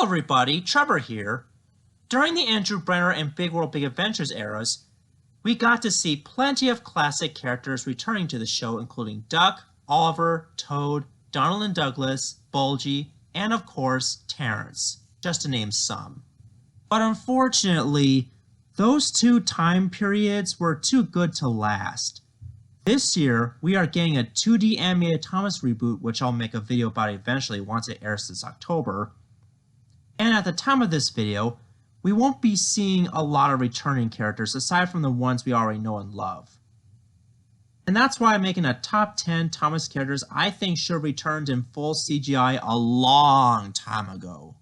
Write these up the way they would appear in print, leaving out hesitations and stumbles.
everybody, Trevor here. During the Andrew Brenner and Big World Big Adventures eras, we got to see plenty of classic characters returning to the show, including Duck, Oliver, Toad, Donald and Douglas, Bulgy, and of course, Terrence, just to name some. But unfortunately, those two time periods were too good to last. This year, we are getting a 2D animated Thomas reboot, which I'll make a video about eventually once it airs this October. And at the time of this video, we won't be seeing a lot of returning characters aside from the ones we already know and love. And that's why I'm making a top 10 Thomas characters I think should have returned in full CGI a long time ago.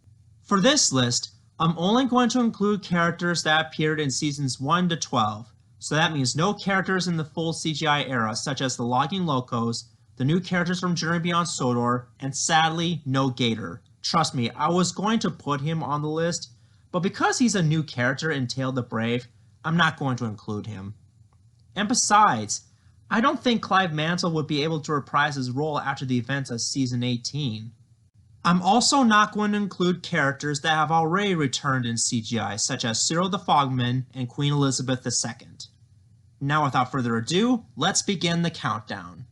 For this list, I'm only going to include characters that appeared in seasons 1 to 12, so that means no characters in the full CGI era such as the Logging Locos, the new characters from Journey Beyond Sodor, and sadly, no Gator. Trust me, I was going to put him on the list, but because he's a new character in Tail the Brave, I'm not going to include him. And besides, I don't think Clive Mantle would be able to reprise his role after the events of Season 18. I'm also not going to include characters that have already returned in CGI, such as Cyril the Fogman and Queen Elizabeth II. Now without further ado, let's begin the countdown.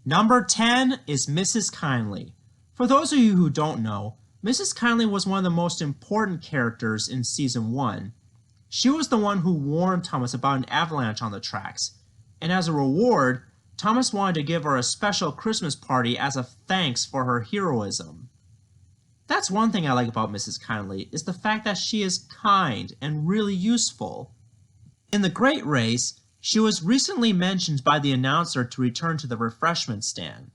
Number 10 is Mrs. Kindly. For those of you who don't know, Mrs. Kindly was one of the most important characters in Season 1. She was the one who warned Thomas about an avalanche on the tracks, and as a reward, Thomas wanted to give her a special Christmas party as a thanks for her heroism. That's one thing I like about Mrs. Kindly, is the fact that she is kind and really useful. In the Great Race, she was recently mentioned by the announcer to return to the refreshment stand.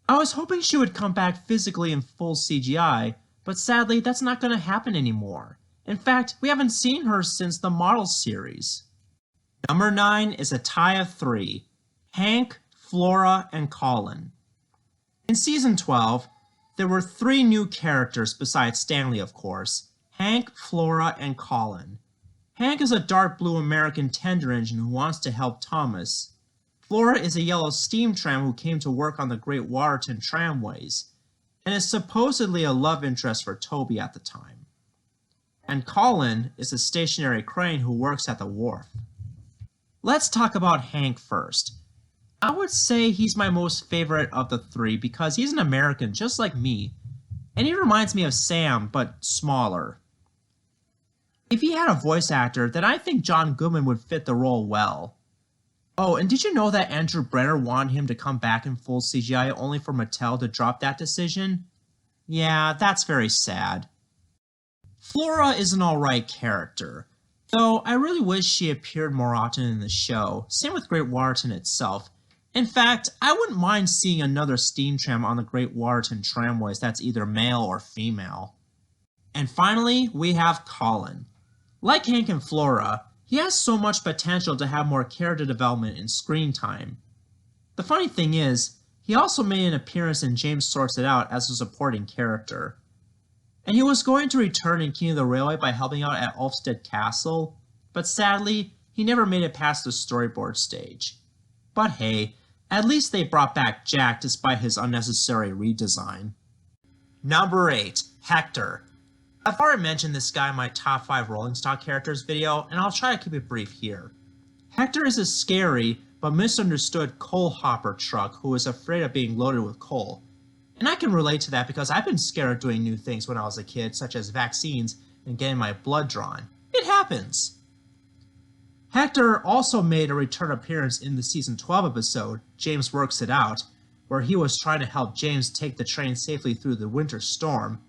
I was hoping she would come back physically in full CGI, but sadly that's not going to happen anymore. In fact, we haven't seen her since the Model series. Number 9 is a tie of 3, Hank, Flora, and Colin. In Season 12, there were 3 new characters besides Stanley, of course, Hank, Flora, and Colin. Hank is a dark blue American tender engine who wants to help Thomas. Flora is a yellow steam tram who came to work on the Great Waterton tramways, and is supposedly a love interest for Toby at the time. And Colin is a stationary crane who works at the wharf. Let's talk about Hank first. I would say he's my most favorite of the 3 because he's an American just like me, and he reminds me of Sam, but smaller. If he had a voice actor, then I think John Goodman would fit the role well. Oh, and did you know that Andrew Brenner wanted him to come back in full CGI only for Mattel to drop that decision? Yeah, that's very sad. Flora is an alright character, though I really wish she appeared more often in the show, same with Great Waterton itself. In fact, I wouldn't mind seeing another steam tram on the Great Waterton tramways that's either male or female. And finally, we have Colin. Like Hank and Flora, he has so much potential to have more character development and screen time. The funny thing is, he also made an appearance in James Sorts It Out as a supporting character. And he was going to return in King of the Railway by helping out at Ulfstead Castle, but sadly, he never made it past the storyboard stage. But hey, at least they brought back Jack despite his unnecessary redesign. Number 8, Hector. I've already mentioned this guy in my top 5 Rolling Stock characters video, and I'll try to keep it brief here. Hector is a scary but misunderstood coal hopper truck who is afraid of being loaded with coal. And I can relate to that because I've been scared of doing new things when I was a kid, such as vaccines and getting my blood drawn. It happens! Hector also made a return appearance in the Season 12 episode, James Works It Out, where he was trying to help James take the train safely through the winter storm.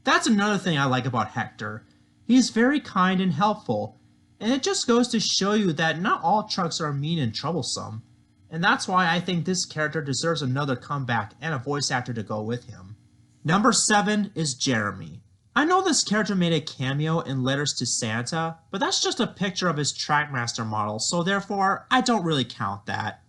That's another thing I like about Hector. He's very kind and helpful, and it just goes to show you that not all trucks are mean and troublesome. And that's why I think this character deserves another comeback and a voice actor to go with him. Number 7 is Jeremy. I know this character made a cameo in Letters to Santa, but that's just a picture of his Trackmaster model, so therefore I don't really count that.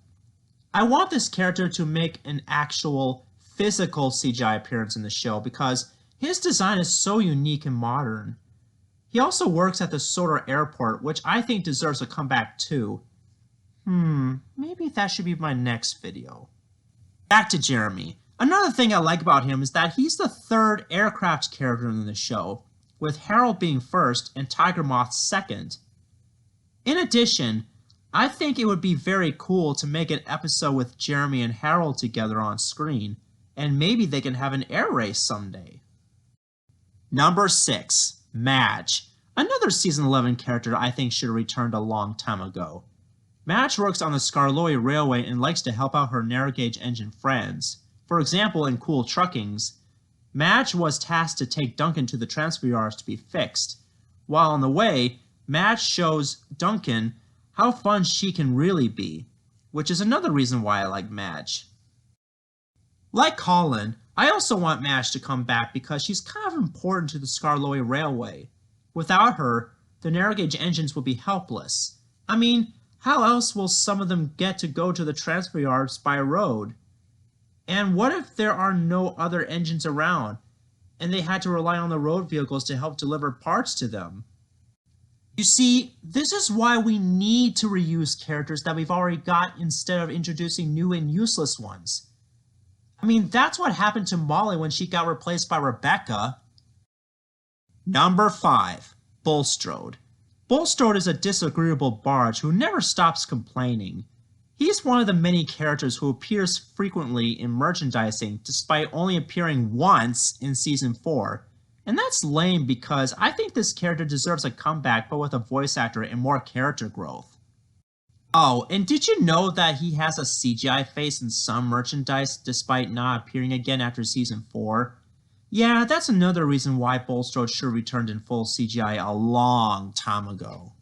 I want this character to make an actual physical CGI appearance in the show because his design is so unique and modern. He also works at the Sodor Airport, which I think deserves a comeback too. Maybe that should be my next video. Back to Jeremy. Another thing I like about him is that he's the third aircraft character in the show, with Harold being first and Tiger Moth second. In addition, I think it would be very cool to make an episode with Jeremy and Harold together on screen, and maybe they can have an air race someday. Number 6. Madge. Another Season 11 character I think should have returned a long time ago. Madge works on the Skarloey Railway and likes to help out her narrow gauge engine friends. For example, in Cool Truckings, Madge was tasked to take Duncan to the transfer yards to be fixed. While on the way, Madge shows Duncan how fun she can really be, which is another reason why I like Madge. Like Colin, I also want Madge to come back because she's kind of important to the Skarloey Railway. Without her, the narrow gauge engines would be helpless. I mean, how else will some of them get to go to the transfer yards by road? And what if there are no other engines around, and they had to rely on the road vehicles to help deliver parts to them? You see, this is why we need to reuse characters that we've already got instead of introducing new and useless ones. I mean, that's what happened to Molly when she got replaced by Rebecca. Number 5. Bullstort. Bullstort is a disagreeable barge who never stops complaining. He's one of the many characters who appears frequently in merchandising despite only appearing once in Season 4. And that's lame because I think this character deserves a comeback but with a voice actor and more character growth. Oh, and did you know that he has a CGI face in some merchandise despite not appearing again after Season 4? Yeah, that's another reason why Bullstort should have returned in full CGI a long time ago.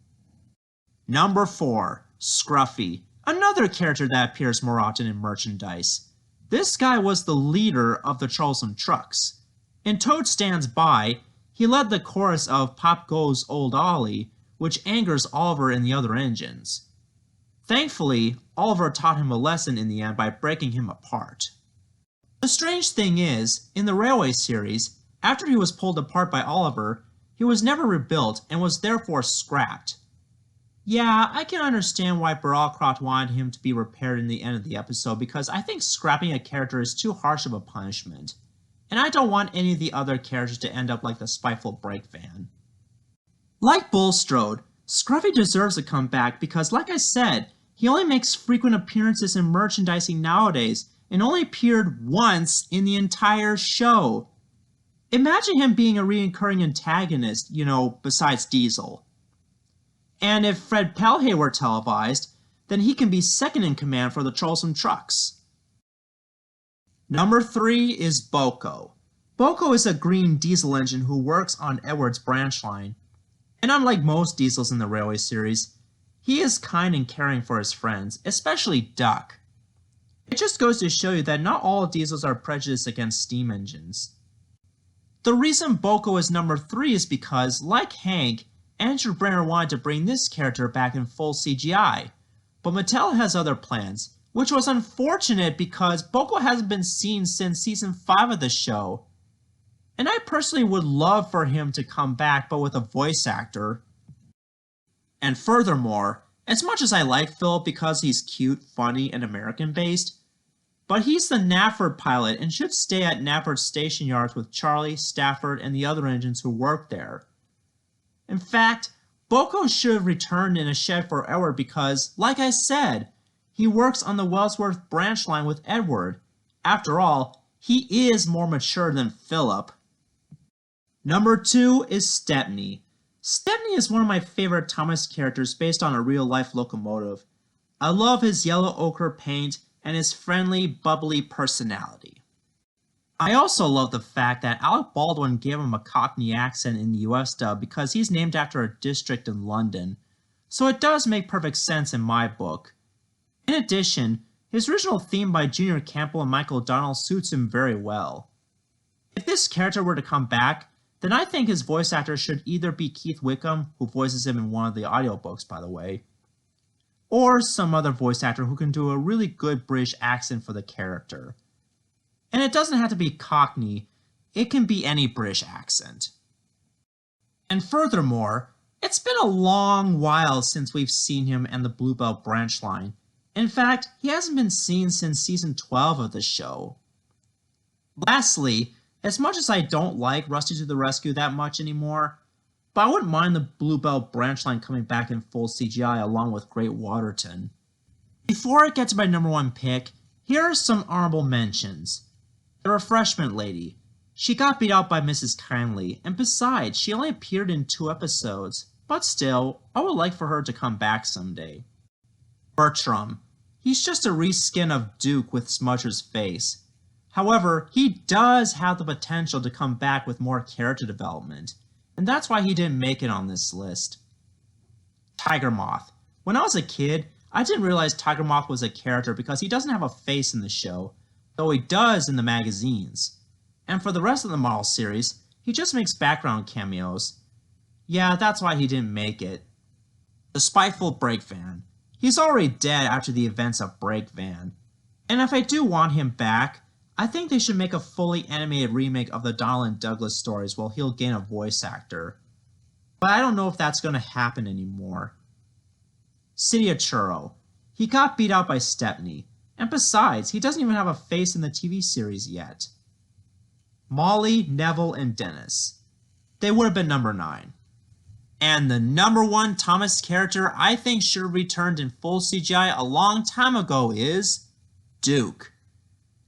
Number 4. Scruffy. Another character that appears more often in merchandise. This guy was the leader of the Troublesome Trucks. In Toad Stands By, he led the chorus of Pop Goes Old Ollie, which angers Oliver and the other engines. Thankfully, Oliver taught him a lesson in the end by breaking him apart. The strange thing is, in the Railway series, after he was pulled apart by Oliver, he was never rebuilt and was therefore scrapped. Yeah, I can understand why Barrowcroft wanted him to be repaired in the end of the episode because I think scrapping a character is too harsh of a punishment. And I don't want any of the other characters to end up like the spiteful brake van. Like Bullstort, Scruffy deserves a comeback because, like I said, he only makes frequent appearances in merchandising nowadays and only appeared once in the entire show. Imagine him being a recurring antagonist, besides Diesel. And if Fred Pelhay were televised, then he can be second in command for the Troublesome Trucks. Number 3 is Boco. Boco is a green diesel engine who works on Edward's branch line. And unlike most diesels in the Railway series, he is kind and caring for his friends, especially Duck. It just goes to show you that not all diesels are prejudiced against steam engines. The reason Boco is number 3 is because, like Hank, Andrew Brenner wanted to bring this character back in full CGI, but Mattel has other plans, which was unfortunate because Boco hasn't been seen since Season 5 of the show. And I personally would love for him to come back, but with a voice actor. And furthermore, as much as I like Philip because he's cute, funny, and American-based, but he's the Nafford pilot and should stay at Nafford station yards with Charlie, Stafford, and the other engines who work there. In fact, Boco should have returned in a shed for Edward because, like I said, he works on the Wellsworth branch line with Edward. After all, he is more mature than Philip. Number 2 is Stepney. Stepney is one of my favorite Thomas characters based on a real-life locomotive. I love his yellow ochre paint and his friendly, bubbly personality. I also love the fact that Alec Baldwin gave him a Cockney accent in the US dub because he's named after a district in London, so it does make perfect sense in my book. In addition, his original theme by Junior Campbell and Michael O'Donnell suits him very well. If this character were to come back, then I think his voice actor should either be Keith Wickham, who voices him in one of the audiobooks by the way, or some other voice actor who can do a really good British accent for the character. And it doesn't have to be Cockney, it can be any British accent. And furthermore, it's been a long while since we've seen him and the Bluebell branch line. In fact, he hasn't been seen since Season 12 of the show. Lastly, as much as I don't like Rusty to the Rescue that much anymore, but I wouldn't mind the Bluebell branch line coming back in full CGI along with Great Waterton. Before I get to my number 1 pick, here are some honorable mentions. The Refreshment Lady. She got beat out by Mrs. Kindly, and besides, she only appeared in 2 episodes, but still, I would like for her to come back someday. Bertram. He's just a reskin of Duke with Smudger's face. However, he does have the potential to come back with more character development, and that's why he didn't make it on this list. Tiger Moth. When I was a kid, I didn't realize Tiger Moth was a character because he doesn't have a face in the show, though he does in the magazines. And for the rest of the Marvel series, he just makes background cameos. Yeah, that's why he didn't make it. The Spiteful Break Van. He's already dead after the events of Break Van. And if I do want him back, I think they should make a fully animated remake of the Donald and Douglas stories while he'll gain a voice actor. But I don't know if that's going to happen anymore. City of Churro. He got beat out by Stepney, and besides, he doesn't even have a face in the TV series yet. Molly, Neville, and Dennis. They would have been number 9. And the number 1 Thomas character I think should have returned in full CGI a long time ago is Duke.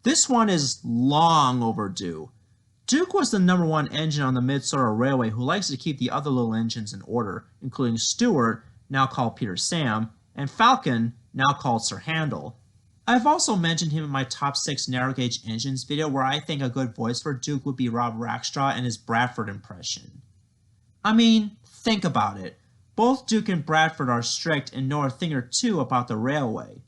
This one is long overdue. Duke was the number 1 engine on the Mid-Sorrel Railway who likes to keep the other little engines in order, including Stewart, now called Peter Sam, and Falcon, now called Sir Handel. I've also mentioned him in my top 6 narrow gauge engines video where I think a good voice for Duke would be Rob Rackstraw and his Bradford impression. I mean, think about it. Both Duke and Bradford are strict and know a thing or two about the railway.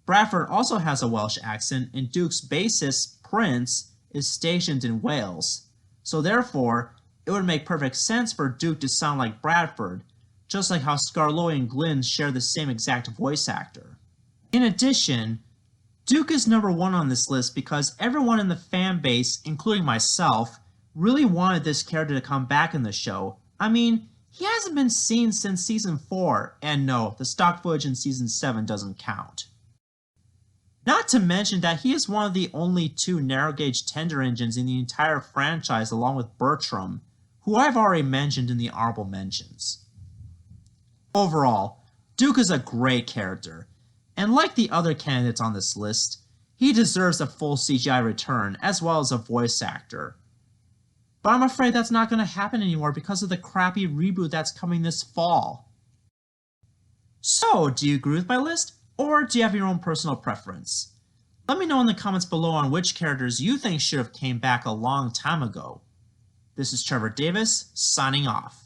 Bradford also has a Welsh accent, and Duke's bassist, Prince, is stationed in Wales. So therefore, it would make perfect sense for Duke to sound like Bradford, just like how Scarloy and Glynn share the same exact voice actor. In addition, Duke is number 1 on this list because everyone in the fan base, including myself, really wanted this character to come back in the show. I mean, he hasn't been seen since season 4, and no, the stock footage in season 7 doesn't count. Not to mention that he is one of the only 2 narrow gauge tender engines in the entire franchise along with Bertram, who I've already mentioned in the honorable mentions. Overall, Duke is a great character, and like the other candidates on this list, he deserves a full CGI return as well as a voice actor. But I'm afraid that's not going to happen anymore because of the crappy reboot that's coming this fall. So, do you agree with my list, or do you have your own personal preference? Let me know in the comments below on which characters you think should have came back a long time ago. This is Trevor Davis, signing off.